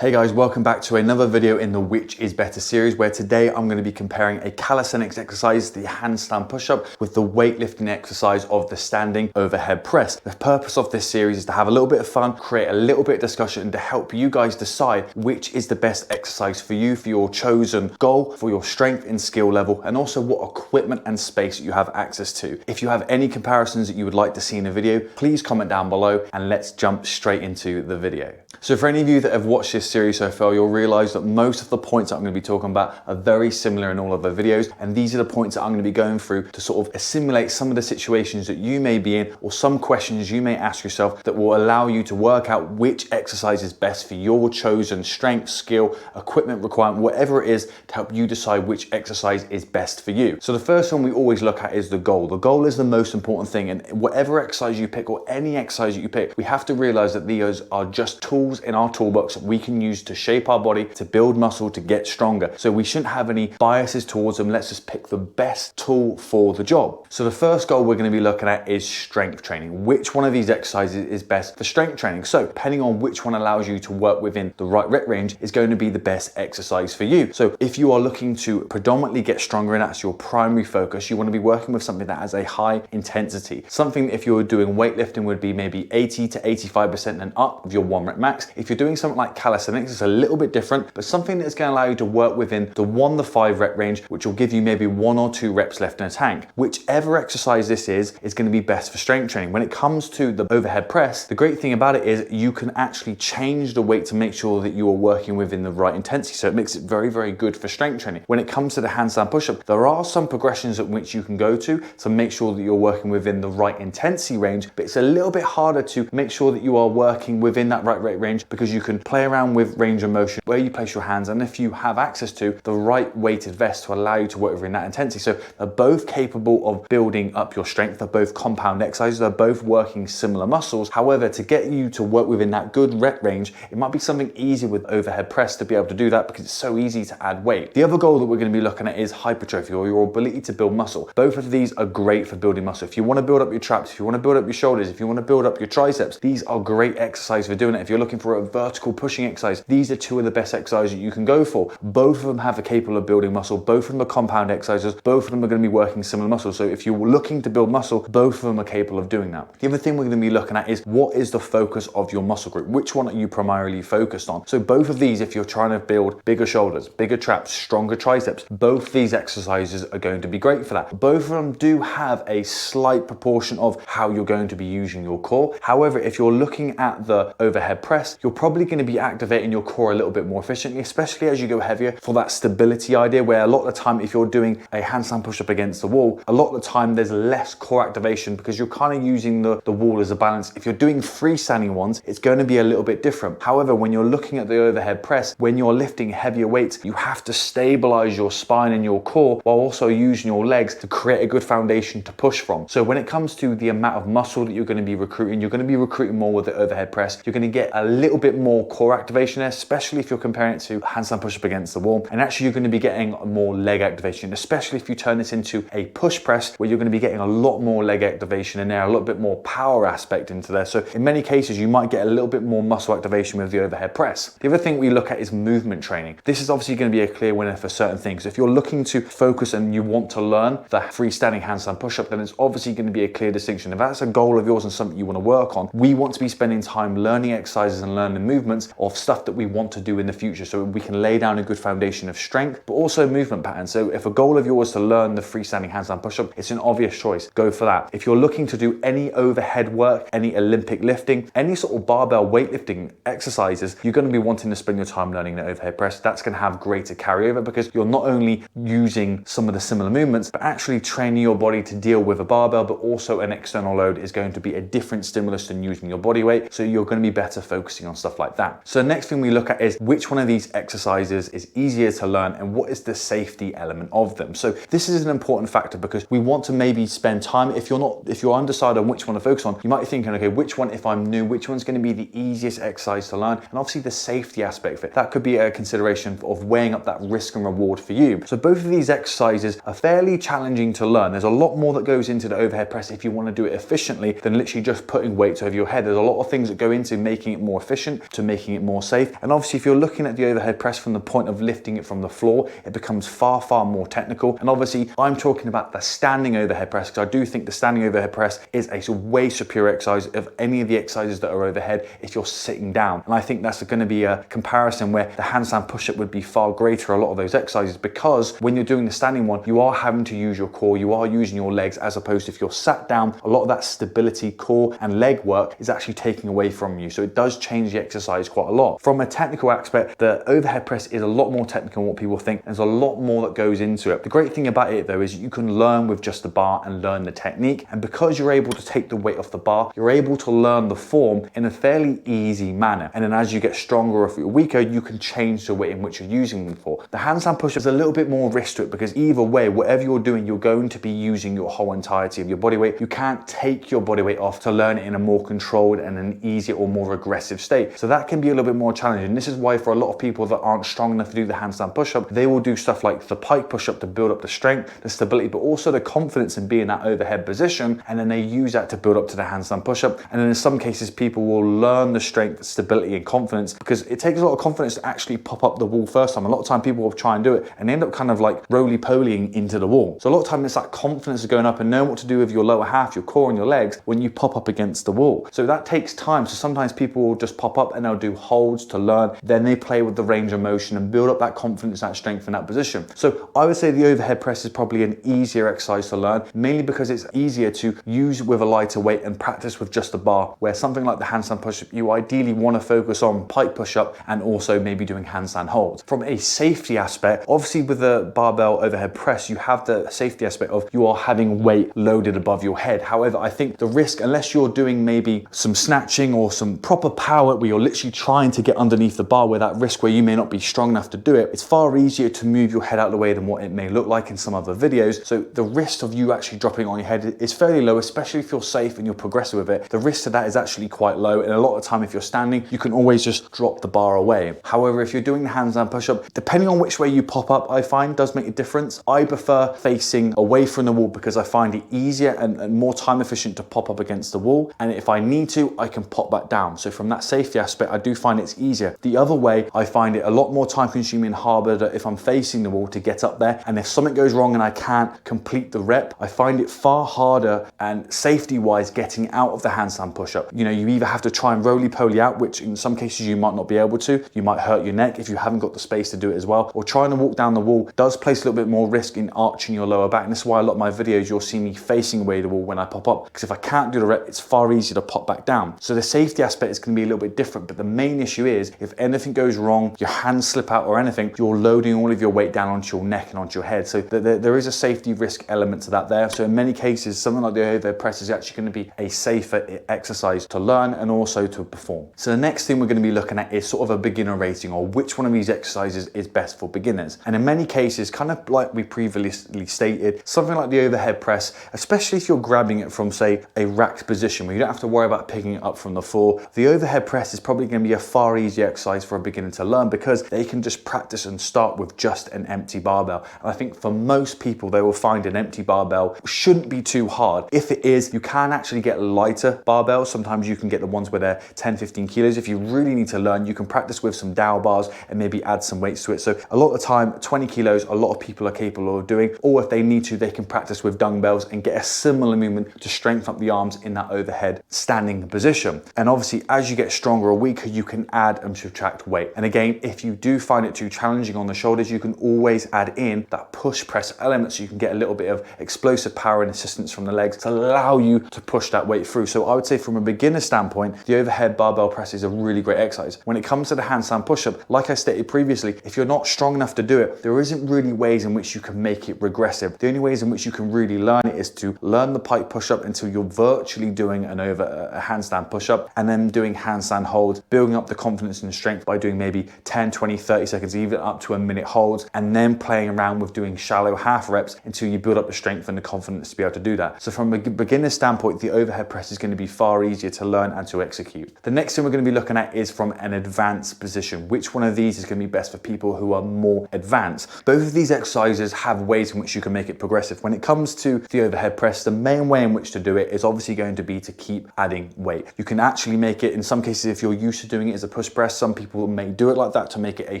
Hey guys, welcome back to another video in the Which is Better series, where today I'm going to be comparing a calisthenics exercise, the handstand push-up, with the weightlifting exercise of the standing overhead press. The purpose of this series is to have a little bit of fun, create a little bit of discussion, and to help you guys decide which is the best exercise for you, for your chosen goal, for your strength and skill level, and also what equipment and space you have access to. If you have any comparisons that you would like to see in a video, please comment down below and let's jump straight into the video. So for any of you that have watched this series so far, you'll realize that most of the points that I'm going to be talking about are very similar in all of the videos, and these are the points that I'm going to be going through to sort of assimilate some of the situations that you may be in, or some questions you may ask yourself that will allow you to work out which exercise is best for your chosen strength, skill, equipment requirement, whatever it is, to help you decide which exercise is best for you. So the first one we always look at is the goal. The goal is the most important thing, and whatever exercise you pick or any exercise that you pick, we have to realize that these are just tools in our toolbox that we can use to shape our body, to build muscle, to get stronger. So we shouldn't have any biases towards them. Let's just pick the best tool for the job. So the first goal we're going to be looking at is strength training. Which one of these exercises is best for strength training? So depending on which one allows you to work within the right rep range is going to be the best exercise for you. So if you are looking to predominantly get stronger and that's your primary focus, you want to be working with something that has a high intensity. Something if you're doing weightlifting would be maybe 80 to 85% and up of your 1 rep max. If you're doing something like calisthenics, it's a little bit different, but something that's going to allow you to work within the 1 to 5 rep range, which will give you maybe 1 or 2 reps left in a tank. Whichever exercise this is going to be best for strength training. When it comes to the overhead press, the great thing about it is you can actually change the weight to make sure that you are working within the right intensity. So it makes it very, very good for strength training. When it comes to the handstand push-up, there are some progressions at which you can go to make sure that you're working within the right intensity range, but it's a little bit harder to make sure that you are working within that right rate range, because you can play around with range of motion, where you place your hands, and if you have access to the right weighted vest to allow you to work within that intensity. So they're both capable of building up your strength. They're both compound exercises. They're both working similar muscles. However, to get you to work within that good rep range, it might be something easier with overhead press to be able to do that, because it's so easy to add weight. The other goal that we're going to be looking at is hypertrophy, or your ability to build muscle. Both of these are great for building muscle. If you want to build up your traps, if you want to build up your shoulders, if you want to build up your triceps, these are great exercises for doing it. If you're looking for a vertical pushing exercise, these are 2 of the best exercises you can go for. Both of them have the capable of building muscle. Both of them are compound exercises. Both of them are going to be working similar muscles. So if you're looking to build muscle, both of them are capable of doing that. The other thing we're going to be looking at is what is the focus of your muscle group? Which one are you primarily focused on? So both of these, if you're trying to build bigger shoulders, bigger traps, stronger triceps, both these exercises are going to be great for that. Both of them do have a slight proportion of how you're going to be using your core. However, if you're looking at the overhead press, you're probably going to be activating your core a little bit more efficiently, especially as you go heavier, for that stability idea, where a lot of the time if you're doing a handstand push-up against the wall, a lot of the time there's less core activation because you're kind of using the wall as a balance. If you're doing freestanding ones, it's going to be a little bit different. However, when you're looking at the overhead press, when you're lifting heavier weights, you have to stabilize your spine and your core while also using your legs to create a good foundation to push from. So when it comes to the amount of muscle that you're going to be recruiting, you're going to be recruiting more with the overhead press. You're going to get a little bit more core activation there, especially if you're comparing it to handstand push-up against the wall. And actually you're going to be getting more leg activation, especially if you turn this into a push press, where you're going to be getting a lot more leg activation in there, a little bit more power aspect into there. So in many cases you might get a little bit more muscle activation with the overhead press. The other thing we look at is movement training. This is obviously going to be a clear winner for certain things. If you're looking to focus and you want to learn the freestanding handstand push-up, then it's obviously going to be a clear distinction. If that's a goal of yours and something you want to work on, we want to be spending time learning exercises and learning movements of stuff that we want to do in the future, so we can lay down a good foundation of strength, but also movement patterns. So if a goal of yours is to learn the freestanding handstand push-up, it's an obvious choice. Go for that. If you're looking to do any overhead work, any Olympic lifting, any sort of barbell weightlifting exercises, you're going to be wanting to spend your time learning the overhead press. That's going to have greater carryover, because you're not only using some of the similar movements, but actually training your body to deal with a barbell, but also an external load is going to be a different stimulus than using your body weight. So you're going to be better focusing on stuff like that. So the next thing we look at is which one of these exercises is easier to learn and what is the safety element of them. So this is an important factor, because we want to maybe spend time, if you're undecided on which one to focus on, you might be thinking, okay, which one, if I'm new, which one's going to be the easiest exercise to learn? And obviously the safety aspect of it, that could be a consideration of weighing up that risk and reward for you. So both of these exercises are fairly challenging to learn. There's a lot more that goes into the overhead press if you want to do it efficiently than literally just putting weights over your head. There's a lot of things that go into making it more more efficient, to making it more safe. And obviously, if you're looking at the overhead press from the point of lifting it from the floor, it becomes far, far more technical. And obviously, I'm talking about the standing overhead press, because I do think the standing overhead press is a way superior exercise of any of the exercises that are overhead if you're sitting down. And I think that's going to be a comparison where the handstand push-up would be far greater, a lot of those exercises, because when you're doing the standing one, you are having to use your core, you are using your legs, as opposed to if you're sat down, a lot of that stability, core and leg work is actually taking away from you. So it does change the exercise quite a lot. From a technical aspect, the overhead press is a lot more technical than what people think. There's a lot more that goes into it. The great thing about it though is you can learn with just the bar and learn the technique. And because you're able to take the weight off the bar, you're able to learn the form in a fairly easy manner. And then as you get stronger or if you're weaker, you can change the way in which you're using them for. The handstand push-up is a little bit more risk to it, because either way, whatever you're doing, you're going to be using your whole entirety of your body weight. You can't take your body weight off to learn it in a more controlled and an easier or more aggressive state. So that can be a little bit more challenging. This is why for a lot of people that aren't strong enough to do the handstand push-up, they will do stuff like the pike push-up to build up the strength, the stability, but also the confidence in being in that overhead position. And then they use that to build up to the handstand push-up. And then in some cases, people will learn the strength, stability, and confidence, because it takes a lot of confidence to actually pop up the wall first time. A lot of time people will try and do it and they end up kind of like roly-polying into the wall. So a lot of time it's that confidence of going up and knowing what to do with your lower half, your core and your legs when you pop up against the wall. So that takes time. So sometimes people will just pop up and they'll do holds to learn. Then they play with the range of motion and build up that confidence, that strength in that position. So I would say the overhead press is probably an easier exercise to learn, mainly because it's easier to use with a lighter weight and practice with just a bar, where something like the handstand push-up, you ideally want to focus on pike push-up and also maybe doing handstand holds. From a safety aspect, obviously with the barbell overhead press, you have the safety aspect of you are having weight loaded above your head. However, I think the risk, unless you're doing maybe some snatching or some proper power where you're literally trying to get underneath the bar, where that risk where you may not be strong enough to do it, it's far easier to move your head out of the way than what it may look like in some other videos. So the risk of you actually dropping on your head is fairly low, especially if you're safe and you're progressive with it. The risk to that is actually quite low. And a lot of the time, if you're standing, you can always just drop the bar away. However, if you're doing the handstand push-up, depending on which way you pop up, I find does make a difference. I prefer facing away from the wall because I find it easier and more time efficient to pop up against the wall. And if I need to, I can pop back down. So from that safety aspect, I do find it's easier. The other way, I find it a lot more time consuming and harder if I'm facing the wall to get up there. And if something goes wrong and I can't complete the rep, I find it far harder and safety wise getting out of the handstand push-up. You know, you either have to try and roly-poly out, which in some cases you might not be able to. You might hurt your neck if you haven't got the space to do it as well. Or trying to walk down the wall does place a little bit more risk in arching your lower back. And this is why a lot of my videos, you'll see me facing away the wall when I pop up. Because if I can't do the rep, it's far easier to pop back down. So the safety aspect is going to be a little bit different. But the main issue is if anything goes wrong, your hands slip out or anything, you're loading all of your weight down onto your neck and onto your head. So there is a safety risk element to that there. So in many cases, something like the overhead press is actually going to be a safer exercise to learn and also to perform. So the next thing we're going to be looking at is sort of a beginner rating, or which one of these exercises is best for beginners. And in many cases, kind of like we previously stated, something like the overhead press, especially if you're grabbing it from say a racked position where you don't have to worry about picking it up from the floor, the overhead press is probably going to be a far easier exercise for a beginner to learn, because they can just practice and start with just an empty barbell. And I think for most people, they will find an empty barbell shouldn't be too hard. If it is, you can actually get lighter barbells. Sometimes you can get the ones where they're 10, 15 kilos. If you really need to learn, you can practice with some dowel bars and maybe add some weights to it. So a lot of the time, 20 kilos, a lot of people are capable of doing, or if they need to, they can practice with dumbbells and get a similar movement to strengthen up the arms in that overhead standing position. And obviously, as you get stronger or weaker, you can add and subtract weight. And again, if you do find it too challenging on the shoulders, you can always add in that push press element, so you can get a little bit of explosive power and assistance from the legs to allow you to push that weight through. So I would say from a beginner standpoint, the overhead barbell press is a really great exercise. When it comes to the handstand push-up, like I stated previously, if you're not strong enough to do it, there isn't really ways in which you can make it regressive. The only ways in which you can really learn it is to learn the pike push-up until you're virtually doing a handstand push-up, and then doing handstand holds, building up the confidence and strength by doing maybe 10, 20, 30 seconds, even up to a minute holds, and then playing around with doing shallow half reps until you build up the strength and the confidence to be able to do that. So from a beginner standpoint, the overhead press is going to be far easier to learn and to execute. The next thing we're going to be looking at is from an advanced position. Which one of these is going to be best for people who are more advanced? Both of these exercises have ways in which you can make it progressive. When it comes to the overhead press, the main way in which to do it is obviously going to be to keep adding weight. You can actually make it, in some some cases, if you're used to doing it as a push press, some people may do it like that to make it a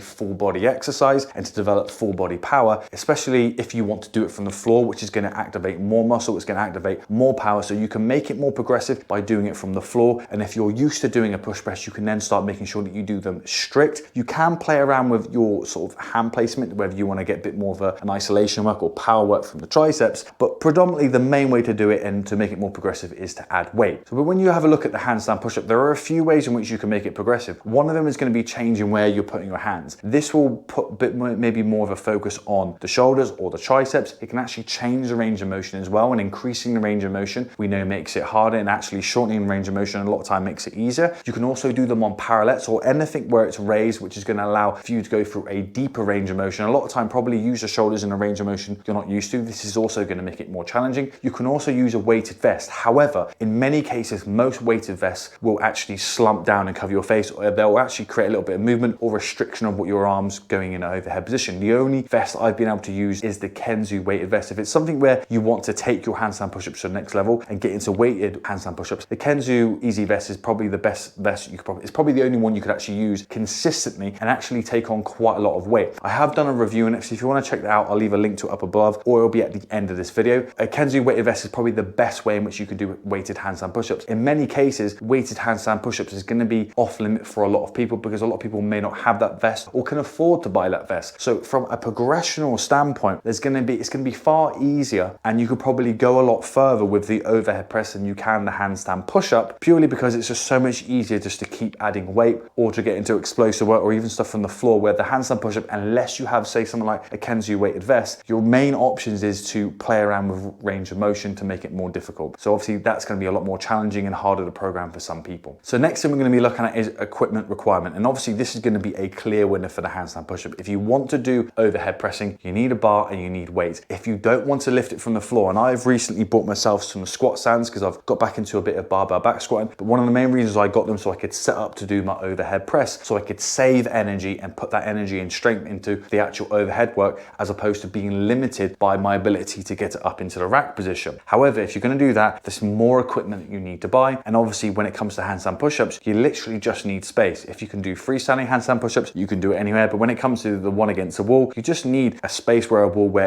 full body exercise and to develop full body power, especially if you want to do it from the floor, which is going to activate more muscle, it's going to activate more power. So you can make it more progressive by doing it from the floor. And if you're used to doing a push press, you can then start making sure that you do them strict. You can play around with your sort of hand placement, whether you want to get a bit more of an isolation work or power work from the triceps, but predominantly the main way to do it and to make it more progressive is to add weight. So when you have a look at the handstand push-up, there are a few ways in which you can make it progressive. One of them is going to be changing where you're putting your hands. This will put a bit more, maybe more of a focus on the shoulders or the triceps. It can actually change the range of motion as well, and increasing the range of motion we know makes it harder, and actually shortening the range of motion a lot of time makes it easier. You can also do them on parallettes or anything where it's raised, which is going to allow for you to go through a deeper range of motion. A lot of time probably use the shoulders in a range of motion you're not used to. This is also going to make it more challenging. You can also use a weighted vest. However, in many cases, most weighted vests will actually slump down and cover your face, or they'll actually create a little bit of movement or restriction of what your arms going in an overhead position. The only vest I've been able to use is the Kenzu weighted vest. If it's something where you want to take your handstand push-ups to the next level and get into weighted handstand push-ups, the Kenzu Easy Vest is probably the best vest you could probably, it's probably the only one you could actually use consistently and actually take on quite a lot of weight. I have done a review on it, so if you want to check that out, I'll leave a link to it up above, or it'll be at the end of this video. A Kenzu weighted vest is probably the best way in which you can do weighted handstand push-ups. In many cases, weighted handstand push-ups is going to be off limit for a lot of people because a lot of people may not have that vest or can afford to buy that vest. So from a progressional standpoint, it's going to be far easier, and you could probably go a lot further with the overhead press than you can the handstand push-up, purely because it's just so much easier just to keep adding weight or to get into explosive work or even stuff from the floor, where the handstand push-up, unless you have, say, something like a Kenzu weighted vest, your main options is to play around with range of motion to make it more difficult. So obviously that's going to be a lot more challenging and harder to program for some people. So next thing we're going to be looking at is equipment requirement. And obviously this is going to be a clear winner for the handstand push-up. If you want to do overhead pressing, you need a bar and you need weights. If you don't want to lift it from the floor, and I've recently bought myself some squat stands because I've got back into a bit of barbell back squatting, but one of the main reasons I got them so I could set up to do my overhead press, so I could save energy and put that energy and strength into the actual overhead work, as opposed to being limited by my ability to get it up into the rack position. However, if you're going to do that, there's more equipment that you need to buy. And obviously when it comes to handstand push-ups, you literally just need space. If you can do freestanding handstand push-ups, you can do it anywhere. But when it comes to the one against the wall, you just need a space where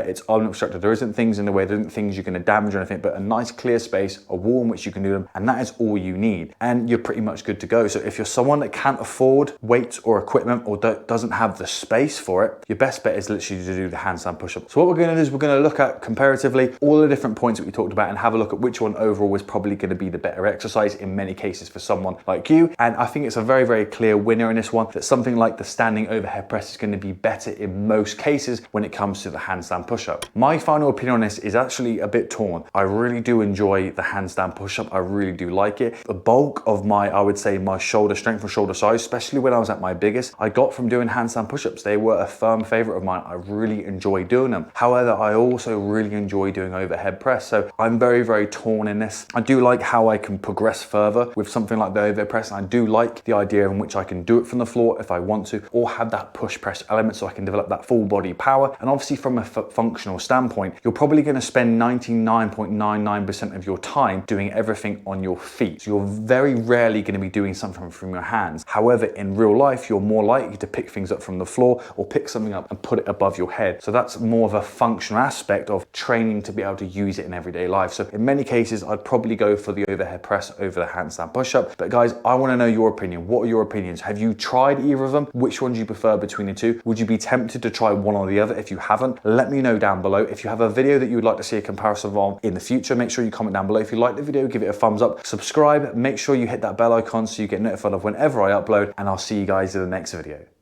it's unobstructed. There isn't things in the way, there isn't things you're going to damage or anything, but a nice clear space, a wall in which you can do them. And that is all you need. And you're pretty much good to go. So if you're someone that can't afford weights or equipment or doesn't have the space for it, your best bet is literally to do the handstand push-up. So what we're going to do is we're going to look at comparatively all the different points that we talked about and have a look at which one overall is probably going to be the better exercise in many cases for someone like you. And I think it's a very, very clear winner in this one, that something like the standing overhead press is going to be better in most cases when it comes to the handstand push-up. My final opinion on this is actually a bit torn. I really do enjoy the handstand push-up. I really do like it. The bulk of I would say my shoulder strength or shoulder size, especially when I was at my biggest, I got from doing handstand push-ups. They were a firm favorite of mine. I really enjoy doing them. However, I also really enjoy doing overhead press. So I'm very, very torn in this. I do like how I can progress further with something like the overhead press. And I do like the idea in which I can do it from the floor if I want to, or have that push press element so I can develop that full body power. And obviously from a functional standpoint, you're probably going to spend 99.99% of your time doing everything on your feet. So you're very rarely going to be doing something from your hands. However, in real life, you're more likely to pick things up from the floor or pick something up and put it above your head. So that's more of a functional aspect of training to be able to use it in everyday life. So in many cases, I'd probably go for the overhead press over the handstand push-up. But guys, I want to know your opinion. What are your opinions? Have you tried either of them? Which one do you prefer between the two? Would you be tempted to try one or the other? If you haven't, let me know down below. If you have a video that you would like to see a comparison of in the future, make sure you comment down below. If you like the video, give it a thumbs up, subscribe, make sure you hit that bell icon so you get notified of whenever I upload, and I'll see you guys in the next video.